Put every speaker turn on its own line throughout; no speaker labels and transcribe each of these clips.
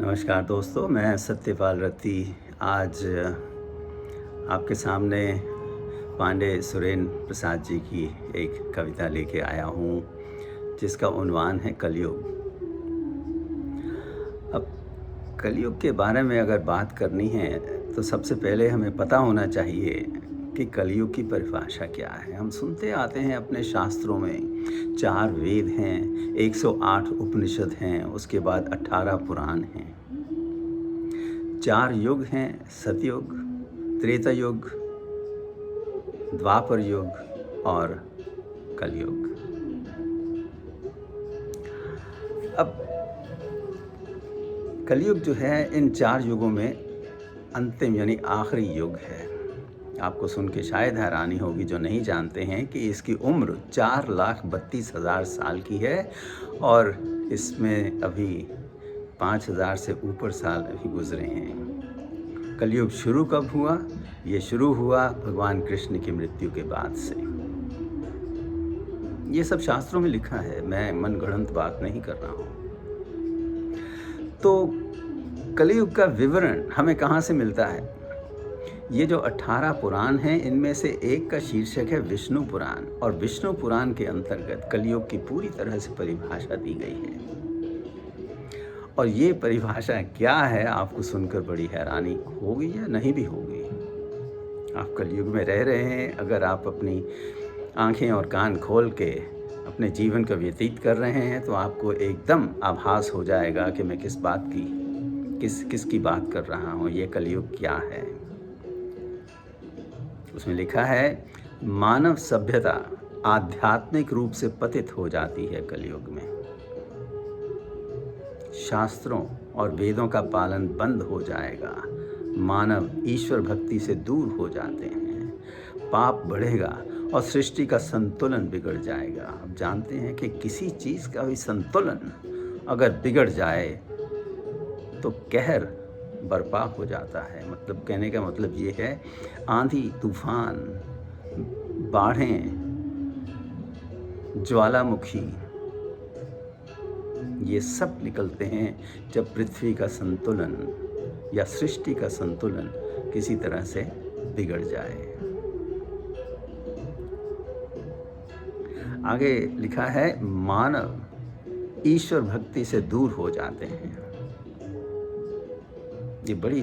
नमस्कार दोस्तों, मैं सत्यपाल रत्ती आज आपके सामने पांडे सुरेंद्र प्रसाद जी की एक कविता लेके आया हूँ जिसका उन्वान है कलयुग। अब कलयुग के बारे में अगर बात करनी है तो सबसे पहले हमें पता होना चाहिए कि कलयुग की परिभाषा क्या है। हम सुनते आते हैं अपने शास्त्रों में 4 वेद हैं, 108 उपनिषद हैं, उसके बाद 18 पुराण हैं। 4 युग हैं, सतयुग, त्रेता युग, द्वापर युग और कलयुग। अब कलयुग जो है इन 4 युगों में अंतिम यानी आखिरी युग है। आपको सुन के शायद हैरानी होगी जो नहीं जानते हैं कि इसकी उम्र 4,32,000 साल की है और इसमें अभी 5,000 से ऊपर साल अभी गुजरे हैं। कलयुग शुरू कब हुआ? ये शुरू हुआ भगवान कृष्ण की मृत्यु के बाद से। ये सब शास्त्रों में लिखा है, मैं मनगढ़ंत बात नहीं कर रहा हूँ। तो कलयुग का विवरण हमें कहाँ से मिलता है? ये जो 18 पुराण हैं इनमें से एक का शीर्षक है विष्णु पुराण, और विष्णु पुराण के अंतर्गत कलयुग की पूरी तरह से परिभाषा दी गई है। और ये परिभाषा क्या है आपको सुनकर बड़ी हैरानी होगी या नहीं भी होगी। आप कलयुग में रह रहे हैं, अगर आप अपनी आंखें और कान खोल के अपने जीवन का व्यतीत कर रहे हैं तो आपको एकदम आभास हो जाएगा कि मैं किसकी बात कर रहा हूँ, ये कलयुग क्या है। उसमें लिखा है मानव सभ्यता आध्यात्मिक रूप से पतित हो जाती है कलयुग में। शास्त्रों और वेदों का पालन बंद हो जाएगा, मानव ईश्वर भक्ति से दूर हो जाते हैं, पाप बढ़ेगा और सृष्टि का संतुलन बिगड़ जाएगा। आप जानते हैं कि किसी चीज़ का भी संतुलन अगर बिगड़ जाए तो कहर बर्पा हो जाता है। मतलब कहने का मतलब ये है, आंधी तूफान, बाढ़ें, ज्वालामुखी, ये सब निकलते हैं जब पृथ्वी का संतुलन या सृष्टि का संतुलन किसी तरह से बिगड़ जाए। आगे लिखा है मानव ईश्वर भक्ति से दूर हो जाते हैं। ये बड़ी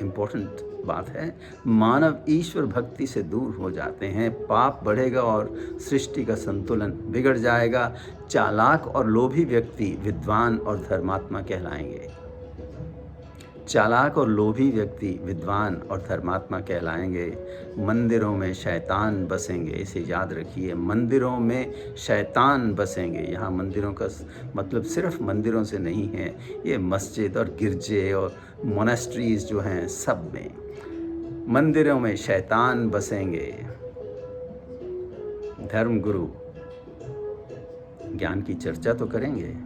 इम्पोर्टेंट बात है। मानव ईश्वर भक्ति से दूर हो जाते हैं, पाप बढ़ेगा और सृष्टि का संतुलन बिगड़ जाएगा। चालाक और लोभी व्यक्ति विद्वान और धर्मात्मा कहलाएंगे। चालाक और लोभी व्यक्ति विद्वान और धर्मात्मा कहलाएंगे। मंदिरों में शैतान बसेंगे, इसे याद रखिए, मंदिरों में शैतान बसेंगे। यहाँ मंदिरों का मतलब सिर्फ मंदिरों से नहीं है, ये मस्जिद और गिरजे और मोनेस्ट्रीज जो हैं सब में मंदिरों में शैतान बसेंगे। धर्मगुरु ज्ञान की चर्चा तो करेंगे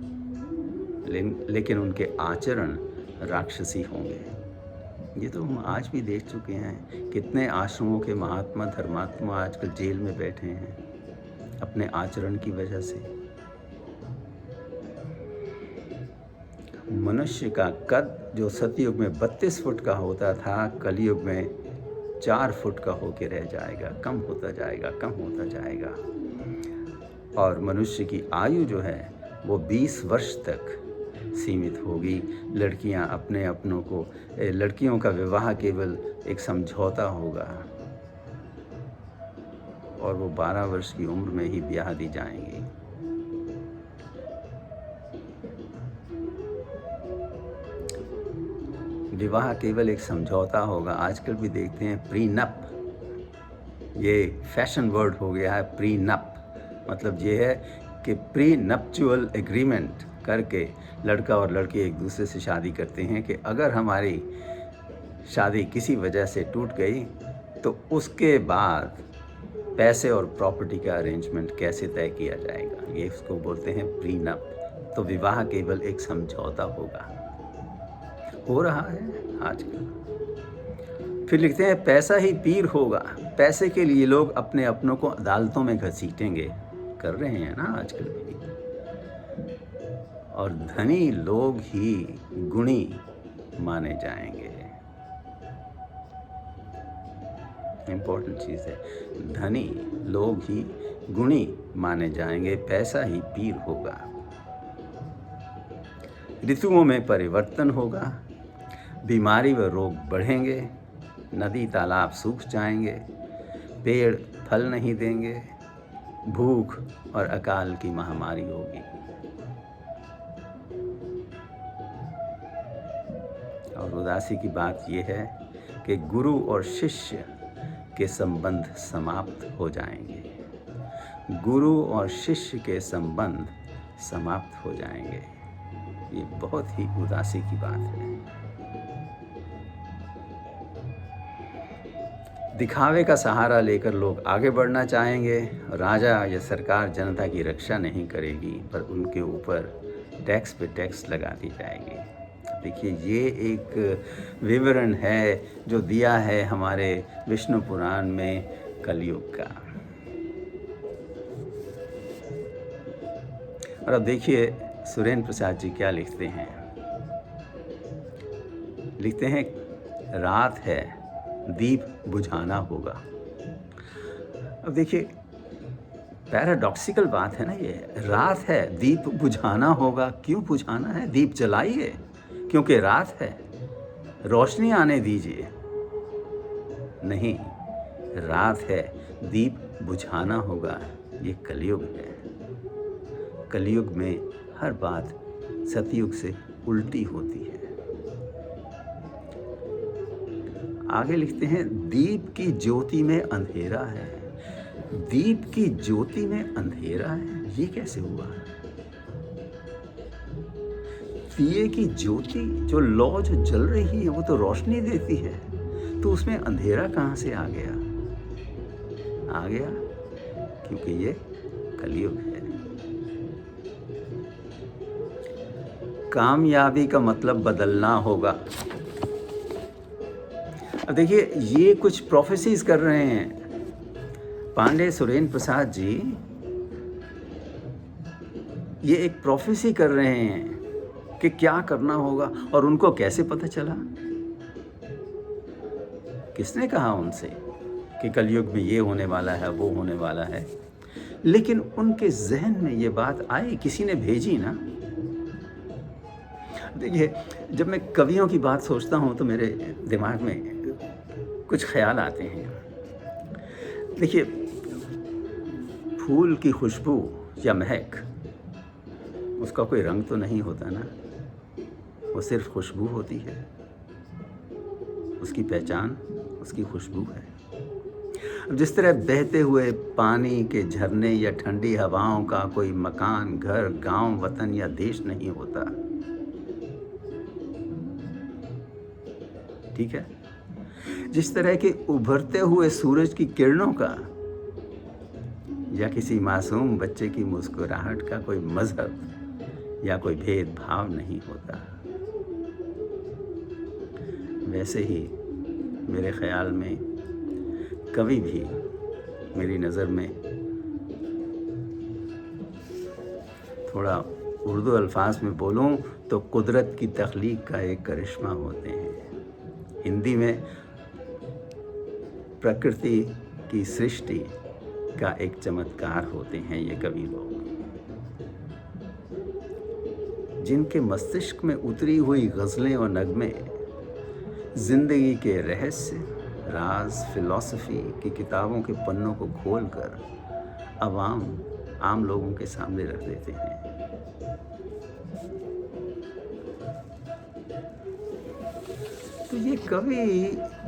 लेकिन उनके आचरण राक्षसी होंगे। ये तो हम आज भी देख चुके हैं, कितने आश्रमों के महात्मा धर्मात्मा आजकल जेल में बैठे हैं अपने आचरण की वजह से। मनुष्य का कद जो सतयुग में 32 फुट का होता था, कलयुग में 4 फुट का होके रह जाएगा, कम होता जाएगा। और मनुष्य की आयु जो है वो 20 वर्ष तक सीमित होगी। लड़कियां अपने अपनों को, लड़कियों का विवाह केवल एक समझौता होगा और वो 12 वर्ष की उम्र में ही ब्याह दी जाएंगी। विवाह केवल एक समझौता होगा। आजकल भी देखते हैं प्रीनप, ये फैशन वर्ड हो गया है प्रीनप। मतलब ये है कि प्री नप्चुअल एग्रीमेंट करके लड़का और लड़की एक दूसरे से शादी करते हैं कि अगर हमारी शादी किसी वजह से टूट गई तो उसके बाद पैसे और प्रॉपर्टी का अरेंजमेंट कैसे तय किया जाएगा, ये इसको बोलते हैं प्रीनप। तो विवाह केवल एक समझौता होगा, हो रहा है आजकल। फिर लिखते हैं पैसा ही पीर होगा। पैसे के लिए लोग अपने अपनों को अदालतों में घसीटेंगे, कर रहे हैं ना आजकल भी। और धनी लोग ही गुणी माने जाएंगे। इम्पोर्टेंट चीज़ है, धनी लोग ही गुणी माने जाएंगे, पैसा ही पीर होगा। ऋतुओं में परिवर्तन होगा, बीमारी व रोग बढ़ेंगे, नदी तालाब सूख जाएंगे, पेड़ फल नहीं देंगे, भूख और अकाल की महामारी होगी। और उदासी की बात यह है कि गुरु और शिष्य के संबंध समाप्त हो जाएंगे। गुरु और शिष्य के संबंध समाप्त हो जाएंगे। ये बहुत ही उदासी की बात है। दिखावे का सहारा लेकर लोग आगे बढ़ना चाहेंगे। राजा या सरकार जनता की रक्षा नहीं करेगी, पर उनके ऊपर टैक्स पे टैक्स लगा दी जाएगी। देखिए, ये एक विवरण है जो दिया है हमारे विष्णु पुराण में कलयुग का। और अब देखिए सुरेंद्र प्रसाद जी क्या लिखते हैं। लिखते हैं, रात है, दीप बुझाना होगा। अब देखिए, पैराडॉक्सिकल बात है ना ये। रात है, दीप बुझाना होगा। क्यों बुझाना है? दीप जलाइए, क्योंकि रात है, रोशनी आने दीजिए। नहीं, रात है, दीप बुझाना होगा। ये कलयुग है। कलयुग में हर बात सतयुग से उल्टी होती है। आगे लिखते हैं, दीप की ज्योति में अंधेरा है। दीप की ज्योति में अंधेरा है, ये कैसे हुआ? दिए की ज्योति जो लौ जो जल रही है वो तो रोशनी देती है, तो उसमें अंधेरा कहाँ से आ गया? आ गया क्योंकि ये कलयुग है। कामयाबी का मतलब बदलना होगा। अब देखिए, ये कुछ प्रोफेसीज कर रहे हैं पांडे सुरेंद्र प्रसाद जी। ये एक प्रोफेसी कर रहे हैं कि क्या करना होगा। और उनको कैसे पता चला? किसने कहा उनसे कि कलयुग में ये होने वाला है, वो होने वाला है? लेकिन उनके जहन में ये बात आई, किसी ने भेजी ना। देखिए, जब मैं कवियों की बात सोचता हूँ तो मेरे दिमाग में कुछ ख्याल आते हैं। देखिए, फूल की खुशबू या महक, उसका कोई रंग तो नहीं होता ना, वो सिर्फ खुशबू होती है। उसकी पहचान उसकी खुशबू है। अब जिस तरह बहते हुए पानी के झरने या ठंडी हवाओं का कोई मकान, घर, गांव, वतन या देश नहीं होता, ठीक है? जिस तरह के उभरते हुए सूरज की किरणों का या किसी मासूम बच्चे की मुस्कुराहट का कोई मजहब या कोई भेदभाव नहीं होता, वैसे ही मेरे ख्याल में कभी भी मेरी नज़र में थोड़ा उर्दू अल्फाज में बोलूं तो कुदरत की तख्लीक का एक करिश्मा होते हैं। हिंदी में प्रकृति की सृष्टि का एक चमत्कार होते हैं ये कवि लोग, जिनके मस्तिष्क में उतरी हुई गज़लें और नगमे जिंदगी के रहस्य, राज, फिलॉसफी की किताबों के पन्नों को खोलकर आम लोगों के सामने रख देते हैं। तो ये कवि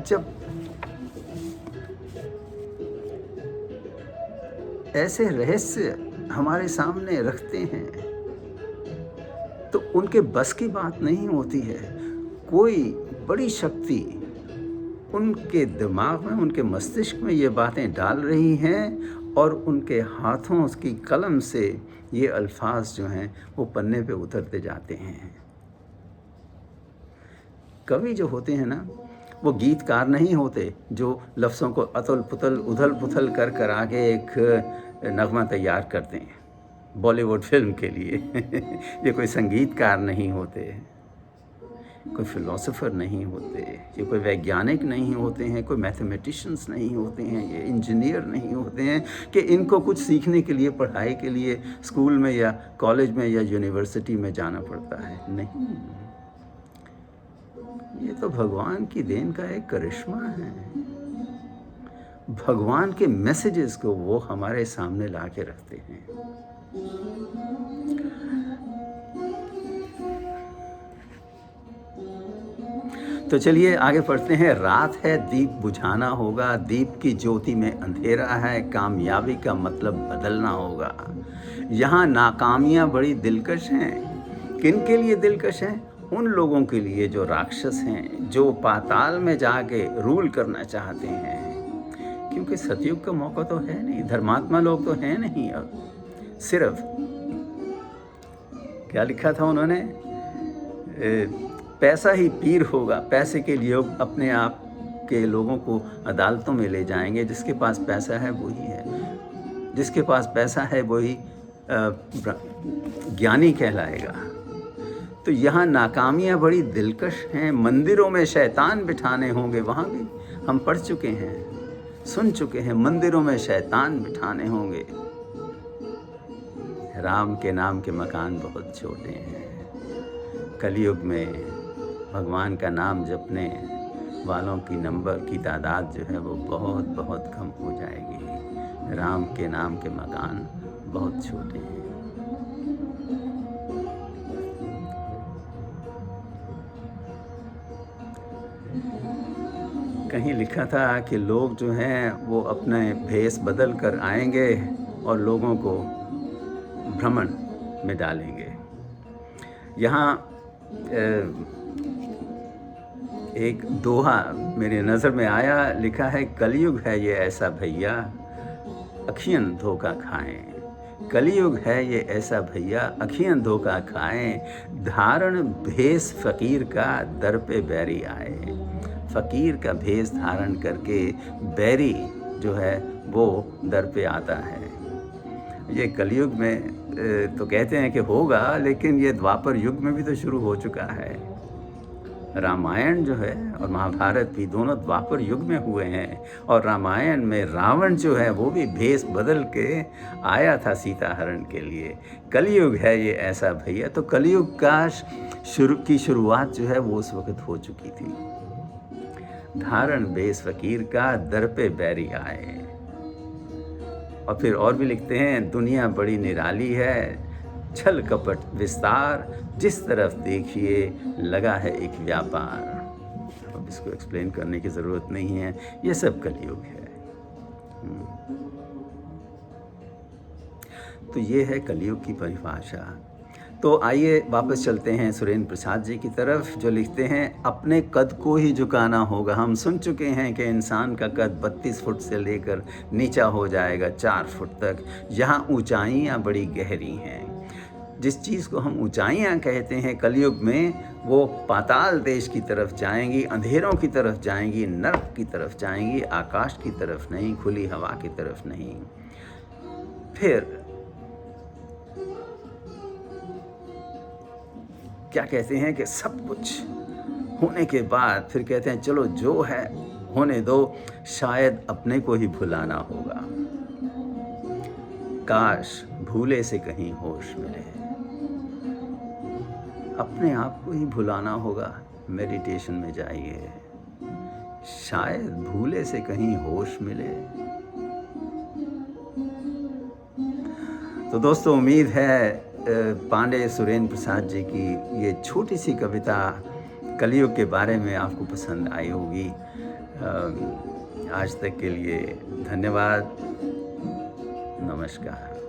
जब ऐसे रहस्य हमारे सामने रखते हैं तो उनके बस की बात नहीं होती है। कोई बड़ी शक्ति उनके दिमाग में, उनके मस्तिष्क में ये बातें डाल रही हैं और उनके हाथों उसकी कलम से ये अल्फाज जो हैं वो पन्ने पे उतरते जाते हैं। कवि जो होते हैं ना, वो गीतकार नहीं होते जो लफ्ज़ों को अतल पुतल उथल पुथल कर आगे एक नगमा तैयार करते हैं। बॉलीवुड फिल्म के लिए। ये कोई संगीतकार नहीं होते, कोई फिलोसोफर नहीं होते, ये कोई वैज्ञानिक नहीं होते हैं, कोई मैथमेटिशियंस नहीं होते हैं, ये इंजीनियर नहीं होते हैं कि इनको कुछ सीखने के लिए, पढ़ाई के लिए स्कूल में या कॉलेज में या यूनिवर्सिटी में जाना पड़ता है। नहीं, ये तो भगवान की देन का एक करिश्मा है। भगवान के मैसेजेस को वो हमारे सामने ला के रखते हैं। तो चलिए आगे पढ़ते हैं। रात है, दीप बुझाना होगा, दीप की ज्योति में अंधेरा है, कामयाबी का मतलब बदलना होगा। यहाँ नाकामियाँ बड़ी दिलकश हैं। किन के लिए दिलकश हैं? उन लोगों के लिए जो राक्षस हैं, जो पाताल में जाके रूल करना चाहते हैं। क्योंकि सतयुग का मौका तो है नहीं, धर्मात्मा लोग तो हैं नहीं। अब सिर्फ क्या लिखा था उन्होंने, पैसा ही पीर होगा। पैसे के लिए अपने आप के लोगों को अदालतों में ले जाएंगे। जिसके पास पैसा है वही है, जिसके पास पैसा है वही ज्ञानी कहलाएगा। तो यहाँ नाकामियाँ बड़ी दिलकश हैं। मंदिरों में शैतान बिठाने होंगे, वहाँ भी हम पढ़ चुके हैं, सुन चुके हैं। मंदिरों में शैतान बिठाने होंगे। राम के नाम के मकान बहुत छोटे हैं। कलयुग में भगवान का नाम जपने वालों की नंबर की तादाद जो है वो बहुत बहुत कम हो जाएगी। राम के नाम के मकान बहुत छोटे हैं। कहीं लिखा था कि लोग जो हैं वो अपने भेष बदल कर आएंगे और लोगों को भ्रमण में डालेंगे। यहाँ एक दोहा मेरे नज़र में आया, लिखा है, कलयुग है ये ऐसा भैया अखियन धोखा खाएं। कलयुग है ये ऐसा भैया अखियन धोखा खाएं। धारण भेष फ़कीर का दर पे बैरी आए। फ़कीर का भेष धारण करके बैरी जो है वो दर पे आता है। ये कलयुग में तो कहते हैं कि होगा, लेकिन ये द्वापर युग में भी तो शुरू हो चुका है। रामायण जो है और महाभारत भी दोनों द्वापर युग में हुए हैं। और रामायण में रावण जो है वो भी भेष बदल के आया था सीता हरण के लिए। कलयुग है ये ऐसा भैया। तो कलयुग का शुरुआत जो है वो उस वक्त हो चुकी थी। धारण भेष फ़कीर का दर पे बैरी आए। और फिर और भी लिखते हैं, दुनिया बड़ी निराली है, छल कपट विस्तार, जिस तरफ देखिए लगा है एक व्यापार। अब इसको एक्सप्लेन करने की ज़रूरत नहीं है, ये सब कलयुग है। तो ये है कलयुग की परिभाषा। तो आइए वापस चलते हैं सुरेंद्र प्रसाद जी की तरफ, जो लिखते हैं, अपने कद को ही झुकाना होगा। हम सुन चुके हैं कि इंसान का कद 32 फुट से लेकर नीचा हो जाएगा 4 फुट तक। यहाँ ऊंचाइयाँ बड़ी गहरी हैं। जिस चीज़ को हम ऊंचाइयाँ कहते हैं कलयुग में, वो पाताल देश की तरफ जाएंगी, अंधेरों की तरफ जाएंगी, नर्क की तरफ जाएंगी, आकाश की तरफ नहीं, खुली हवा की तरफ नहीं। फिर क्या कहते हैं कि सब कुछ होने के बाद फिर कहते हैं, चलो जो है होने दो, शायद अपने को ही भुलाना होगा। काश भूले से कहीं होश मिले। अपने आप को ही भुलाना होगा। मेडिटेशन में जाइए, शायद भूले से कहीं होश मिले। तो दोस्तों, उम्मीद है पांडे सुरेंद्र प्रसाद जी की ये छोटी सी कविता कलयुग के बारे में आपको पसंद आई होगी। आज तक के लिए धन्यवाद। नमस्कार।